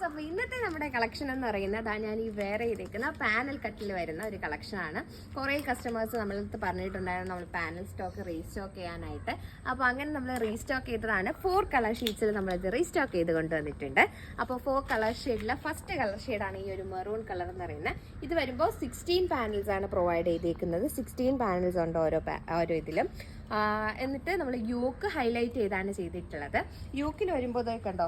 Viewers, അപ്പോൾ ഇന്നത്തെ നമ്മുടെ കളക്ഷൻ എന്ന് പറയുന്നത് ഞാൻ ഈ വെയർ ചെയ്തേക്കുന്ന പാനൽ കട്ടിൽ വരുന്ന ഒരു കളക്ഷനാണ്. കുറേ കസ്റ്റമേഴ്സ് നമ്മളടുത്ത് പറഞ്ഞിട്ടുണ്ടായിരുന്നു നമ്മൾ പാനൽ സ്റ്റോക്ക് റീസ്റ്റോക്ക് ചെയ്യാനായിട്ട്. അപ്പോൾ അങ്ങനെ നമ്മൾ റീസ്റ്റോക്ക് ചെയ്തതാണ്. 4 കളർ ഷീറ്റ്സിൽ നമ്മളിത് റീസ്റ്റോക്ക് ചെയ്ത് കൊണ്ടുവന്നിട്ടുണ്ട്. അപ്പോൾ 4 കളർ ഷെയ്ഡിലെ ഫസ്റ്റ് കളർ ഷെയ്ഡാണ് ഈ ഒരു മെറൂൺ കളർ എന്ന് പറയുന്നത്. ഇത് വരുമ്പോൾ 16 പാനൽസ് ആണ് പ്രൊവൈഡ് ചെയ്തേക്കുന്നത്. 16 പാനൽസ് ഉണ്ട് ഓരോ ഇതിലും. എന്നിട്ട് നമ്മൾ യോക്ക് ഹൈലൈറ്റ് ചെയ്താണ് ചെയ്തിട്ടുള്ളത്. യോക്കിൽ വരുമ്പോൾ കണ്ടോ,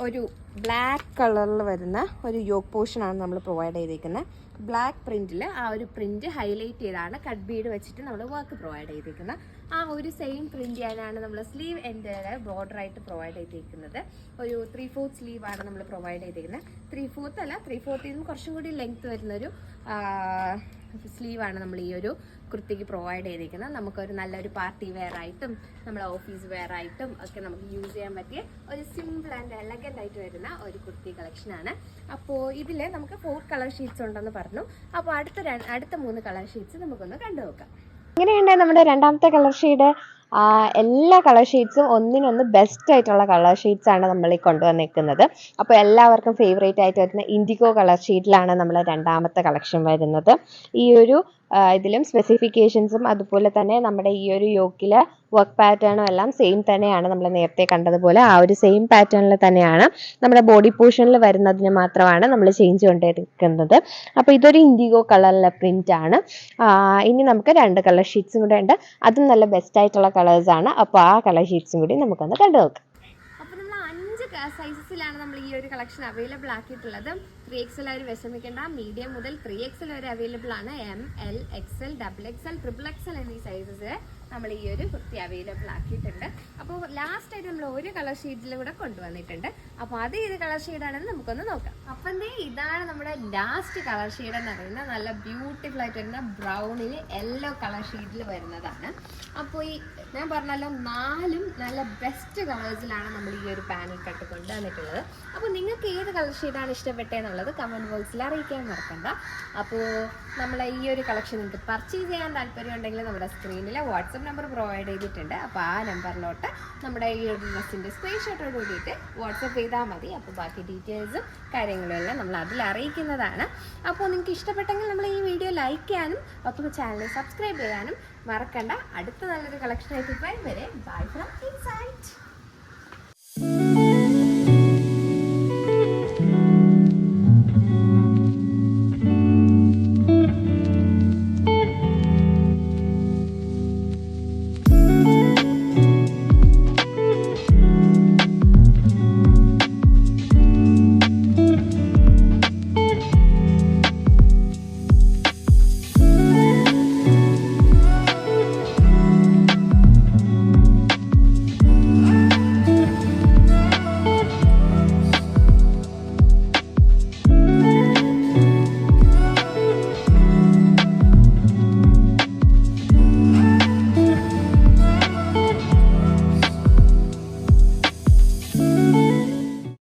ഒരു ബ്ലാക്ക് കളറിൽ വരുന്ന ഒരു യോക്ക് പോർഷനാണ് നമ്മൾ പ്രൊവൈഡ് ചെയ്തിരിക്കുന്നത്. ബ്ലാക്ക് പ്രിൻറ്റിൽ ആ ഒരു പ്രിൻറ്റ് ഹൈലൈറ്റ് ചെയ്താണ് കട്ട് ബീഡ് വെച്ചിട്ട് നമ്മൾ വർക്ക് പ്രൊവൈഡ് ചെയ്തിരിക്കുന്നത്. ആ ഒരു സെയിം പ്രിൻറ്റ് ചെയ്യാനാണ് നമ്മൾ സ്ലീവ് എൻഡിൽ ബോർഡറായിട്ട് പ്രൊവൈഡ് ചെയ്തിരിക്കുന്നത്. ഒരു 3/4 സ്ലീവാണ് നമ്മൾ പ്രൊവൈഡ് ചെയ്തിരിക്കുന്നത്. 3/4 അല്ല, 3/4 നിന്ന് കുറച്ചും കൂടി ലെങ്ത് വരുന്നൊരു സ്ലീവാണ് നമ്മൾ ഈ ഒരു കുർത്തിക്ക് പ്രൊവൈഡ് ചെയ്തിരിക്കുന്നത്. നമുക്കൊരു നല്ലൊരു പാർട്ടി വെയർ ആയിട്ടും നമ്മുടെ ഓഫീസ് വെയർ ആയിട്ടും ഒക്കെ നമുക്ക് യൂസ് ചെയ്യാൻ പറ്റിയ ഒരു സിമ്പിൾ ആൻഡ് എലഗൻ്റ് ആയിട്ട് വരുന്ന ഒരു കുർത്തി കളക്ഷനാണ്. അപ്പോൾ ഇതിൽ നമുക്ക് 4 കളർ ഷീറ്റ്സ് ഉണ്ടെന്ന് പറഞ്ഞു. അപ്പോൾ അടുത്ത 3 കളർ ഷീറ്റ്സ് നമുക്കൊന്ന് കണ്ടുനോക്കാം. ഇങ്ങനെയുണ്ട് നമ്മുടെ രണ്ടാമത്തെ കളർ ഷെയ്ഡ്. എല്ലാ കളർ ഷെയ്ഡ്സും ഒന്നിനൊന്ന് ബെസ്റ്റ് ആയിട്ടുള്ള കളർ ഷെയ്ഡ്സ് ആണ് നമ്മൾ ഈ കൊണ്ടുവന്നിരിക്കുന്നത്. അപ്പോൾ എല്ലാവർക്കും ഫേവറേറ്റ് ആയിട്ട് വരുന്ന ഇൻഡിഗോ കളർ ഷെയ്ഡിലാണ് നമ്മൾ രണ്ടാമത്തെ കളക്ഷൻ വരുന്നത്. ഈ ഒരു ഇതിലും സ്പെസിഫിക്കേഷൻസും അതുപോലെ തന്നെ നമ്മുടെ ഈ ഒരു യോക്കിലെ വർക്ക് പാറ്റേണും എല്ലാം സെയിം തന്നെയാണ്. നമ്മൾ നേരത്തെ കണ്ടതുപോലെ ആ ഒരു സെയിം പാറ്റേണിൽ തന്നെയാണ്. നമ്മുടെ ബോഡി പോർഷനിൽ വരുന്നതിന് മാത്രമാണ് നമ്മൾ ചേഞ്ച് കൊണ്ടിരിക്കുന്നത്. അപ്പോൾ ഇതൊരു ഇൻഡിഗോ കളറിലെ പ്രിന്റ് ആണ്. ഇനി നമുക്ക് 2 കളർ ഷീറ്റ്സും കൂടെ ഉണ്ട്. അതും നല്ല ബെസ്റ്റ് ആയിട്ടുള്ള കളേഴ്സാണ്. അപ്പോൾ ആ കളർ ഷീറ്റ്സും കൂടി നമുക്കൊന്ന് കണ്ടു നോക്കാം. അപ്പോൾ നമ്മൾ 5 സൈസസിലാണ് നമ്മൾ ഈ ഒരു കളക്ഷൻ അവൈലബിൾ ആക്കിയിട്ടുള്ളത്. 3XL ആയി വിഷമിക്കേണ്ട, മീഡിയം മുതൽ 3XL വരെ അവൈലബിൾ ആണ്. M, L, XL, XXL, XXL എന്നീ സൈസസ് നമ്മൾ ഈ ഒരു കുർത്തി അവൈലബിൾ ആക്കിയിട്ടുണ്ട്. അപ്പോൾ ലാസ്റ്റ് ആയിട്ട് നമ്മൾ ഒരു കളർ ഷെയ്ഡിലും കൂടെ കൊണ്ടുവന്നിട്ടുണ്ട്. അപ്പോൾ അത് ഏത് കളർ ഷെയ്ഡാണെന്ന് നമുക്കൊന്ന് നോക്കാം. അപ്പം ഇതാണ് നമ്മുടെ ലാസ്റ്റ് കളർ ഷെയ്ഡ് എന്ന് പറയുന്നത്. നല്ല ബ്യൂട്ടിഫുൾ ആയിട്ട് വരുന്ന ബ്രൗണിൽ യെല്ലോ കളർ ഷെയ്ഡിൽ വരുന്നതാണ്. അപ്പോൾ ഈ ഞാൻ പറഞ്ഞല്ലോ 4 നല്ല ബെസ്റ്റ് കളേഴ്സിലാണ് നമ്മൾ ഈ ഒരു പാനൽ കട്ട് കൊണ്ടുവന്നിട്ടുള്ളത്. അപ്പോൾ നിങ്ങൾക്ക് ഏത് കളർ ഷെയ്ഡാണ് ഇഷ്ടപ്പെട്ടതെന്നുള്ളത് കമൻറ്റ് ബോക്സിൽ അറിയിക്കാൻ മറക്കണ്ട. അപ്പോൾ നമ്മൾ ഈ ഒരു കളക്ഷൻ നിങ്ങൾക്ക് പർച്ചേസ് ചെയ്യാൻ താല്പര്യം ഉണ്ടെങ്കിൽ നമ്മുടെ സ്ക്രീനിൽ വാട്സപ്പ് നമ്പർ പ്രൊവൈഡ് ചെയ്തിട്ടുണ്ട്. അപ്പോൾ ആ നമ്പറിലോട്ട് നമ്മുടെ ഈ ഒരു ഡ്രസ്സിൻ്റെ സ്ക്രീൻഷോട്ടോട് കൂടിയിട്ട് വാട്സപ്പ് ചെയ്താൽ മതി. അപ്പോൾ ബാക്കി ഡീറ്റെയിൽസും കാര്യങ്ങളും എല്ലാം നമ്മൾ അതിൽ അറിയിക്കുന്നതാണ്. അപ്പോൾ നിങ്ങൾക്ക് ഇഷ്ടപ്പെട്ടെങ്കിൽ നമ്മൾ ഈ വീഡിയോ ലൈക്ക് ചെയ്യാനും ഒപ്പം ചാനൽ സബ്സ്ക്രൈബ് ചെയ്യാനും മറക്കണ്ട. അടുത്ത നല്ലൊരു കളക്ഷൻ ആയിട്ട് വരെ ബൈ ഫ്രം ഇൻസൈറ്റ്.